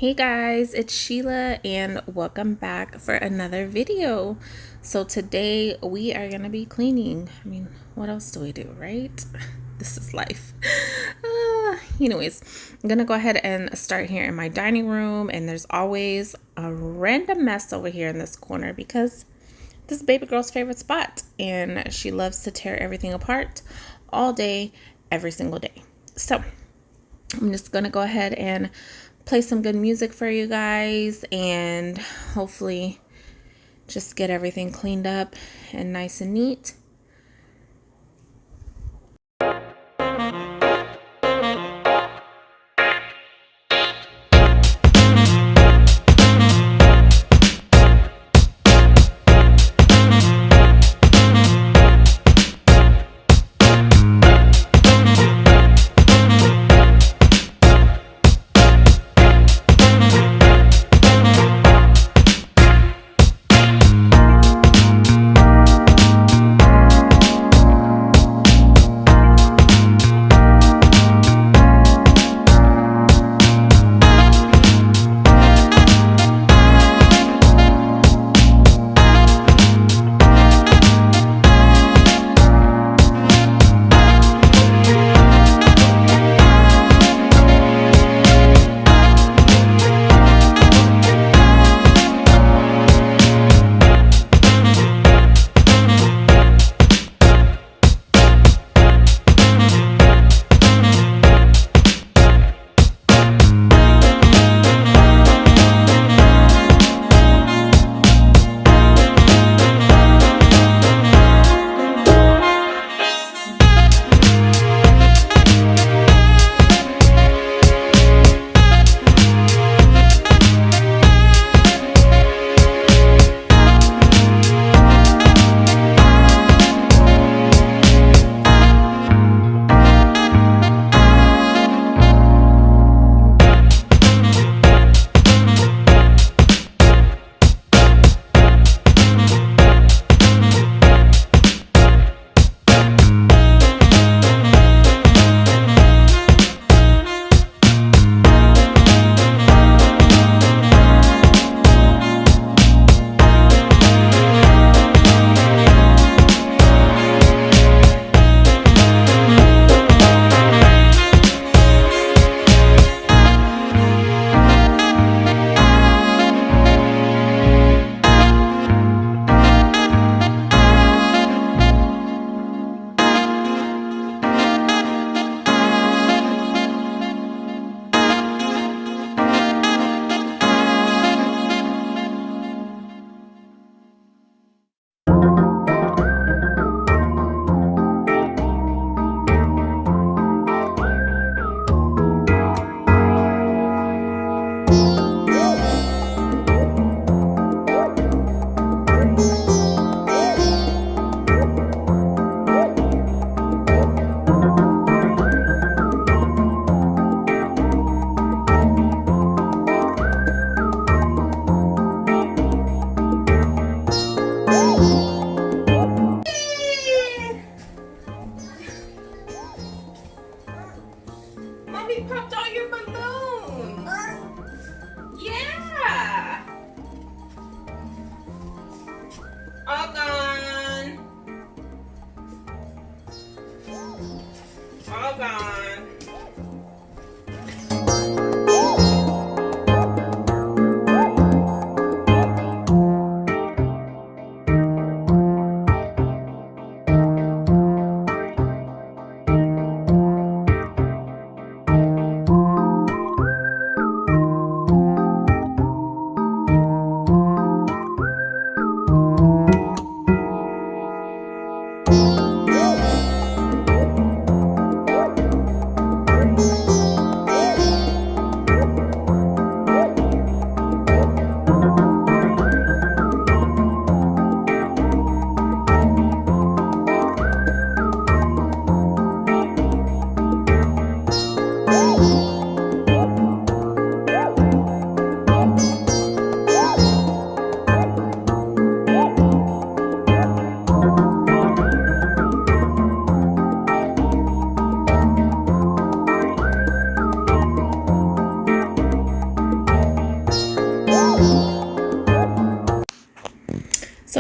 Hey guys, it's Sheila and welcome back for another video. So today we are going to be cleaning. What else do we do, right? This is life. Anyways, I'm going to go ahead and start here in my dining room, and there's always a random mess over here in this corner because this is baby girl's favorite spot and she loves to tear everything apart all day, every single day. So I'm just going to go ahead and play some good music for you guys and hopefully just get everything cleaned up and nice and neat.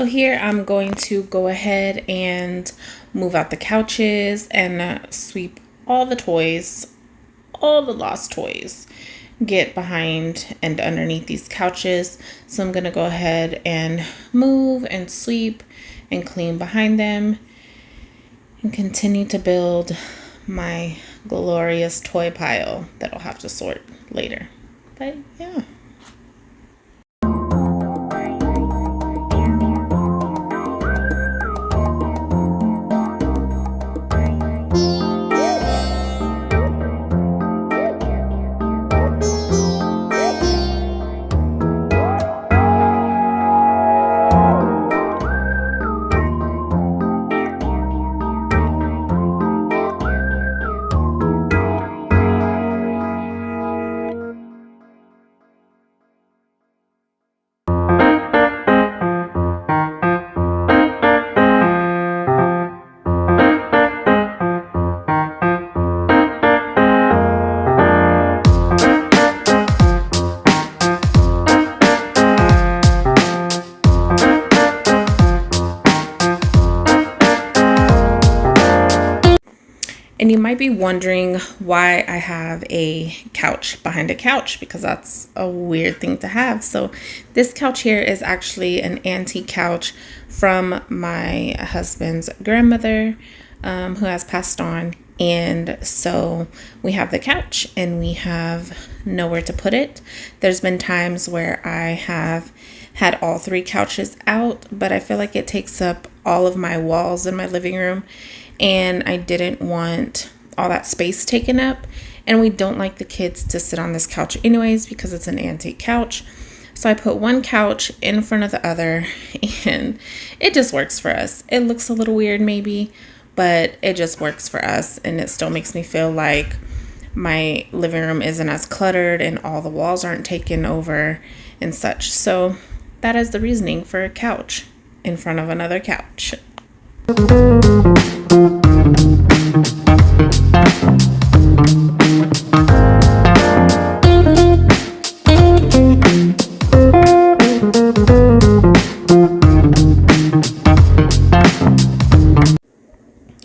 So here I'm going to go ahead and move out the couches and sweep all the toys, all the lost toys, get behind and underneath these couches. So I'm going to go ahead and move and sweep and clean behind them and continue to build my glorious toy pile that I'll have to sort later. But yeah. And you might be wondering why I have a couch behind a couch, because that's a weird thing to have. So this couch here is actually an antique couch from my husband's grandmother, who has passed on. And so we have the couch and we have nowhere to put it. There's been times where I have had all three couches out, but I feel like it takes up all of my walls in my living room. And I didn't want all that space taken up. And we don't like the kids to sit on this couch anyways, because it's an antique couch. So I put one couch in front of the other, and it just works for us. It looks a little weird maybe, but it just works for us. And it still makes me feel like my living room isn't as cluttered and all the walls aren't taken over and such. So that is the reasoning for a couch in front of another couch.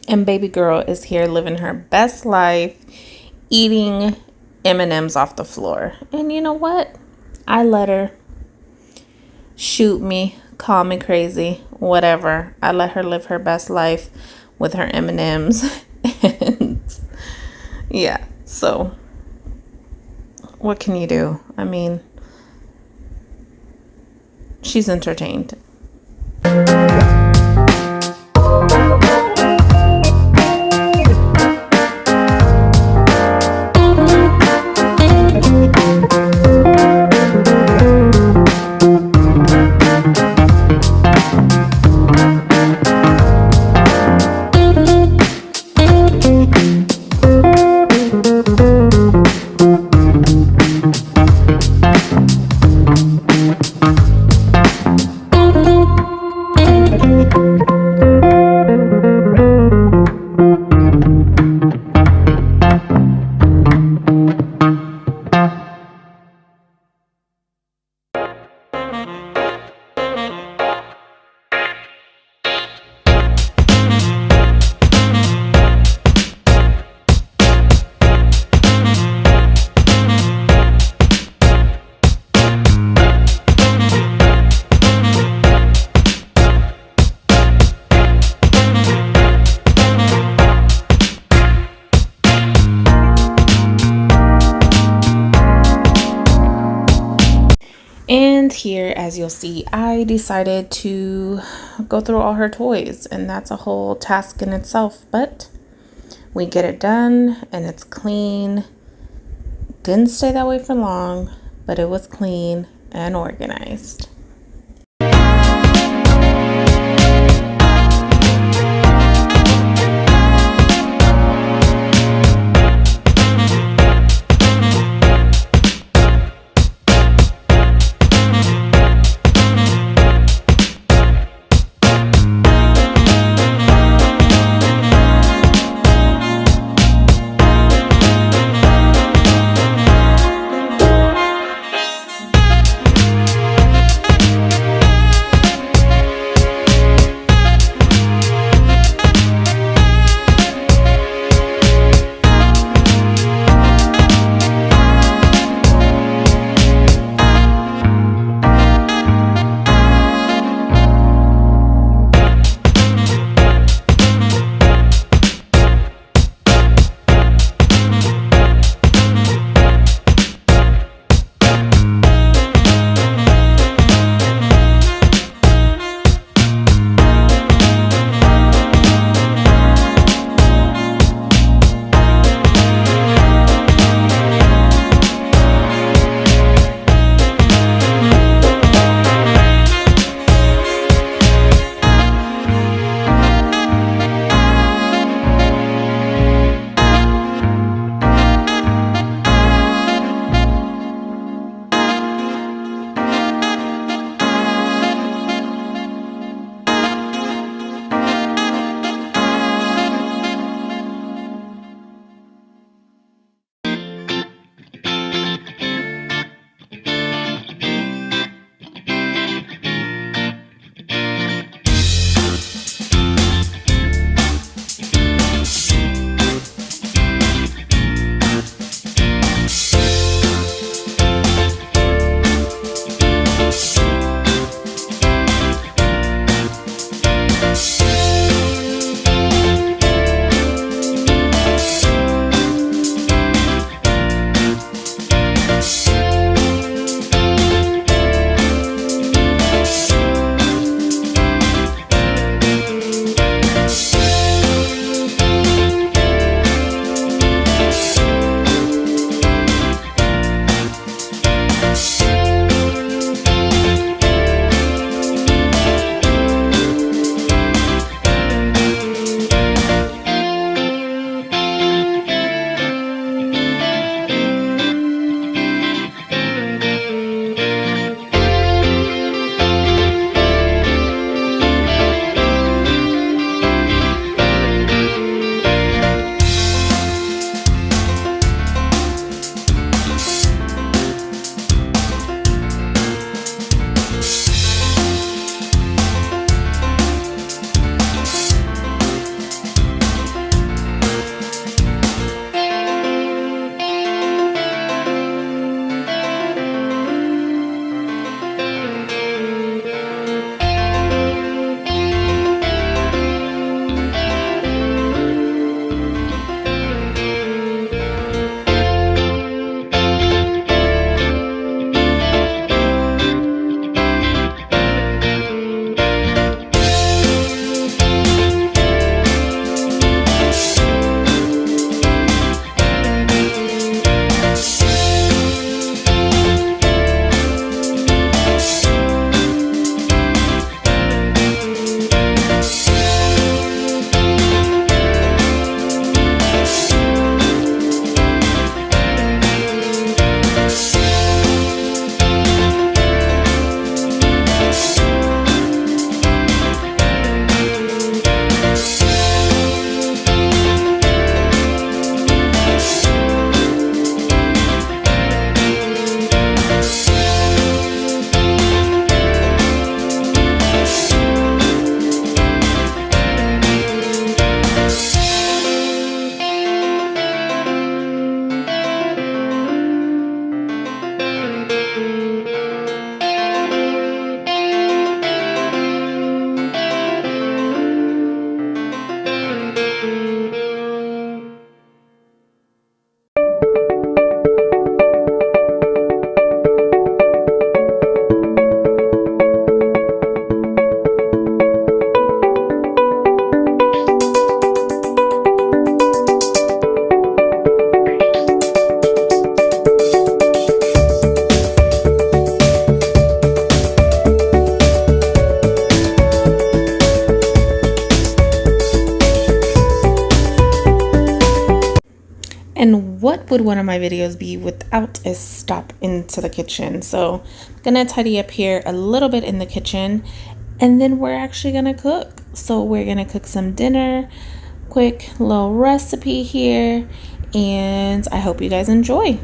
And baby girl is here living her best life, eating M&Ms off the floor. And you know what? I let her. Shoot me, call me crazy, whatever. I let her live her best life with her M&Ms. And yeah, so what can you do? I mean, she's entertained. And here, as you'll see, I decided to go through all her toys, and that's a whole task in itself, but we get it done and it's clean. Didn't stay that way for long, but it was clean and organized. would one of my videos be without a stop into the kitchen? So I'm gonna tidy up here a little bit in the kitchen, and then we're actually gonna cook. So we're gonna cook some dinner, quick little recipe here, and I hope you guys enjoy.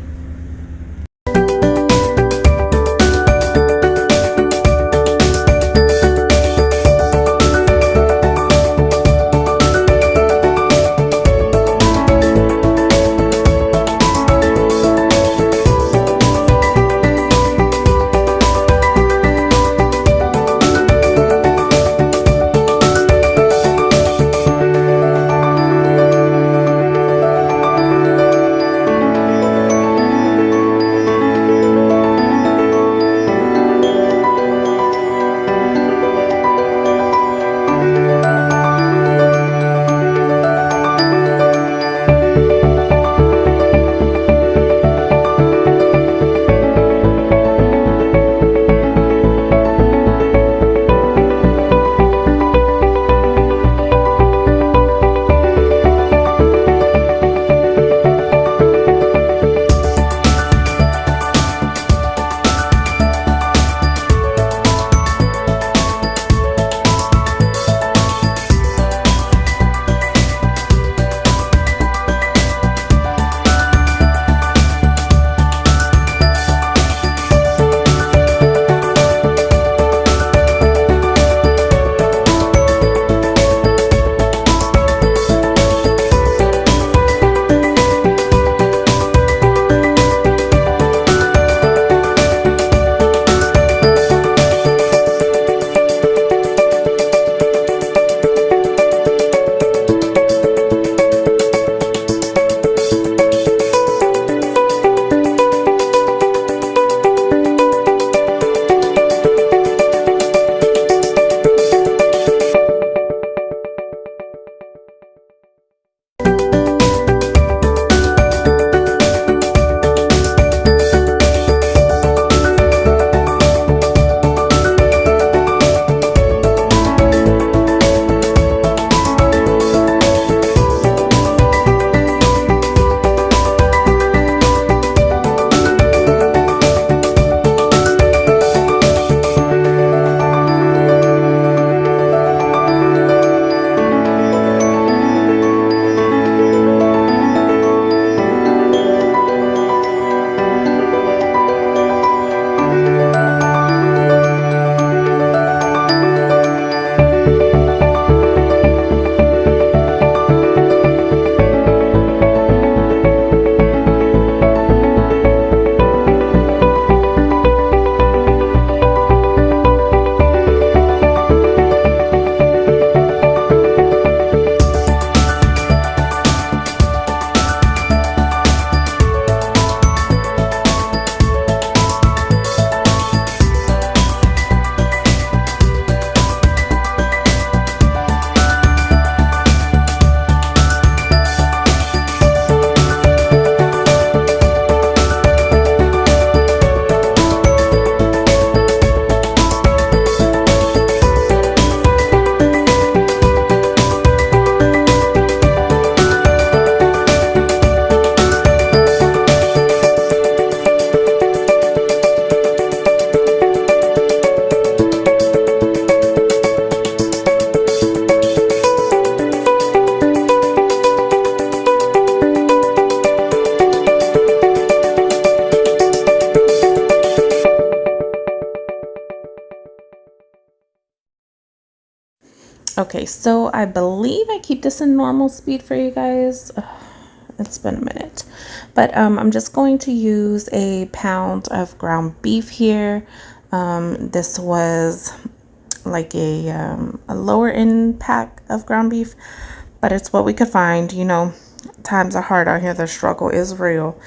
Okay, so I believe I keep this in normal speed for you guys. It's been a minute, but I'm just going to use a pound of ground beef here. This was like a lower end pack of ground beef, but it's what we could find. You know, times are hard out here. The struggle is real.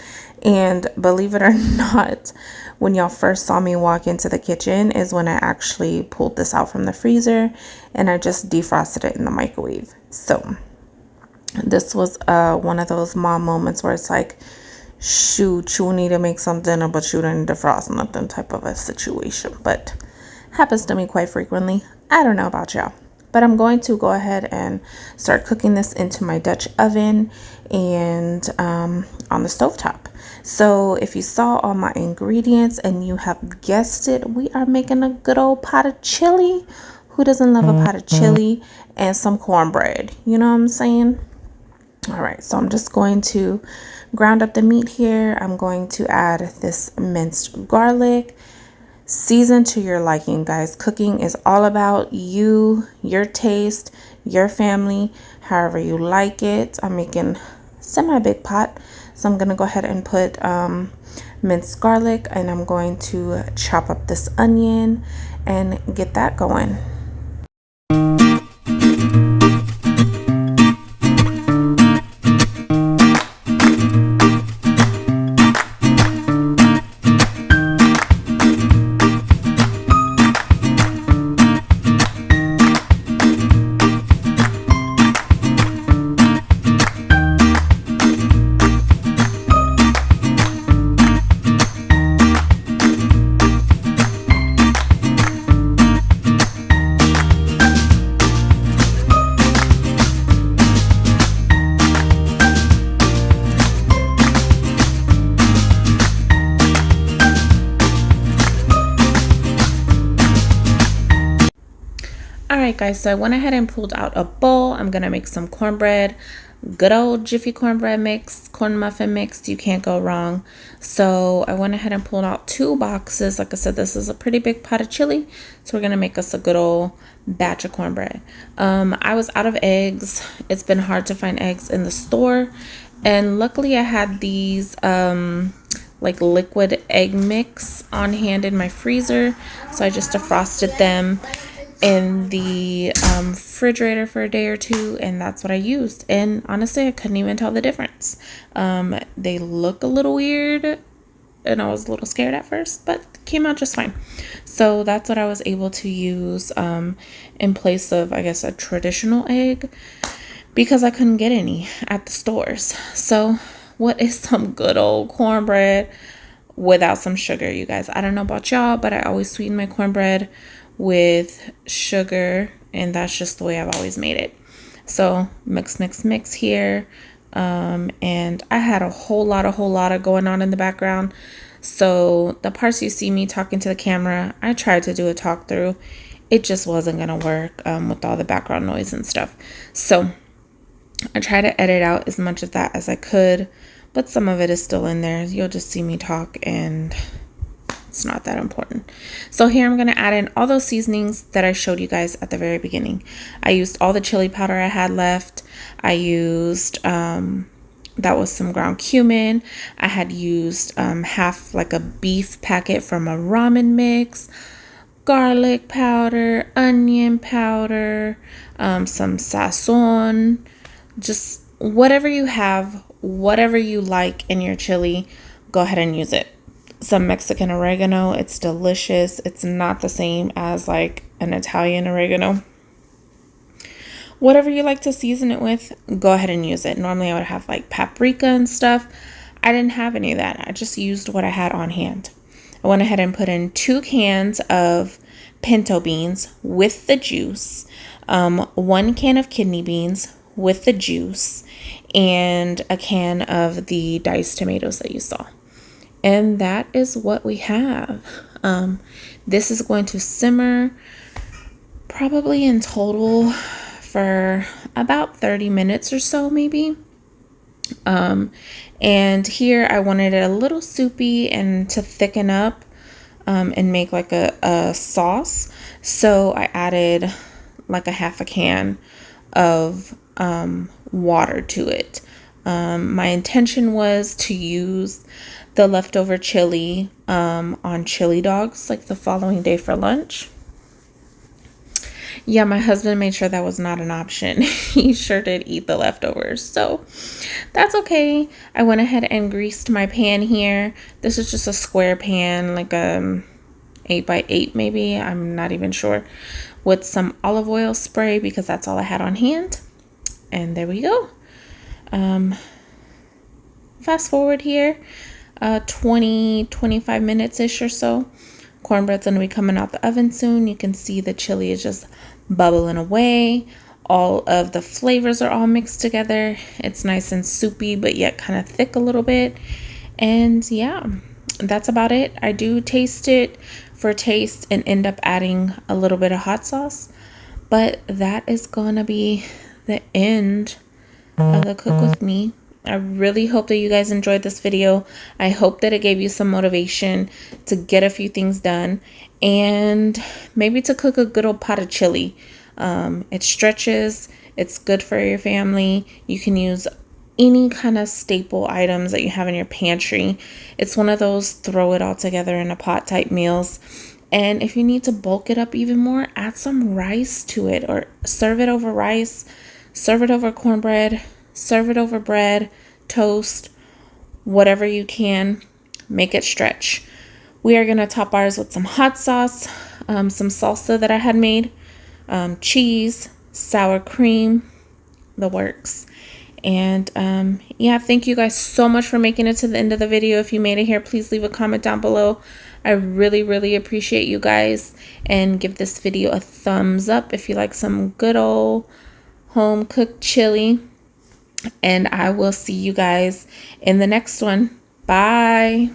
And believe it or not, when y'all first saw me walk into the kitchen is when I actually pulled this out from the freezer and I just defrosted it in the microwave. So this was one of those mom moments where it's like, shoot, you need to make some dinner, but you didn't defrost nothing type of a situation. But happens to me quite frequently. I don't know about y'all, But I'm going to go ahead and start cooking this into my Dutch oven and on the stovetop. So if you saw all my ingredients and you have guessed it, we are making a good old pot of chili. Who doesn't love a pot of chili and some cornbread? You know what I'm saying? All right, so I'm just going to ground up the meat here. I'm going to add this minced garlic. Season to your liking, guys. Cooking is all about you, your taste, your family, however you like it. I'm making semi-big pot, so I'm gonna go ahead and put minced garlic, and I'm going to chop up this onion and get that going. Alright guys, so I went ahead and pulled out a bowl. I'm going to make some cornbread. Good old Jiffy cornbread mix, corn muffin mix. You can't go wrong. So I went ahead and pulled out 2 boxes. Like I said, this is a pretty big pot of chili. So we're going to make us a good old batch of cornbread. I was out of eggs. It's been hard to find eggs in the store. And luckily I had these like liquid egg mix on hand in my freezer. So I just defrosted them in the refrigerator for a day or two, and that's what I used. And honestly, I couldn't even tell the difference. They look a little weird and I was a little scared at first, but came out just fine. So that's what I was able to use in place of, I guess, a traditional egg, because I couldn't get any at the stores. So what is some good old cornbread without some sugar, you guys? I don't know about y'all, but I always sweeten my cornbread with sugar, and that's just the way I've always made it. So mix here. And I had a whole lot of going on in the background. So the parts you see me talking to the camera, I tried to do a talk through. It just wasn't gonna work with all the background noise and stuff. So I try to edit out as much of that as I could, but some of it is still in there. You'll just see me talk and it's not that important. So here I'm going to add in all those seasonings that I showed you guys at the very beginning. I used all the chili powder I had left. I used, that was some ground cumin. I had used half like a beef packet from a ramen mix, garlic powder, onion powder, some sazon, just whatever you have, whatever you like in your chili, go ahead and use it. Some Mexican oregano. It's delicious. It's not the same as like an Italian oregano. Whatever you like to season it with, go ahead and use it. Normally I would have like paprika and stuff. I didn't have any of that. I just used what I had on hand. I went ahead and put in 2 cans of pinto beans with the juice, 1 can of kidney beans with the juice, and a can of the diced tomatoes that you saw. And that is what we have. This is going to simmer probably in total for about 30 minutes or so, maybe. And here I wanted it a little soupy and to thicken up and make like a sauce. So I added like a half a can of water to it. My intention was to use the leftover chili on chili dogs like the following day for lunch. Yeah, my husband made sure that was not an option. He sure did eat the leftovers, so that's okay. I went ahead and greased my pan here. This is just a square pan, like 8x8 maybe, I'm not even sure, with some olive oil spray because that's all I had on hand. And there we go. Fast forward here 20-25 minutes ish or so. Cornbread's going to be coming out the oven soon. You can see the chili is just bubbling away. All of the flavors are all mixed together. It's nice and soupy, but yet kind of thick a little bit. And yeah, that's about it. I do taste it for taste and end up adding a little bit of hot sauce. But that is going to be the end of the cook with me. I really hope that you guys enjoyed this video. I hope that it gave you some motivation to get a few things done and maybe to cook a good old pot of chili. It stretches, it's good for your family. You can use any kind of staple items that you have in your pantry. It's one of those throw it all together in a pot type meals. And if you need to bulk it up even more, add some rice to it, or serve it over rice, serve it over cornbread, serve it over bread, toast, whatever you can. Make it stretch. We are going to top ours with some hot sauce, some salsa that I had made, cheese, sour cream, the works. And yeah, thank you guys so much for making it to the end of the video. If you made it here, please leave a comment down below. I really appreciate you guys, and give this video a thumbs up if you like some good old home cooked chili. And I will see you guys in the next one. Bye.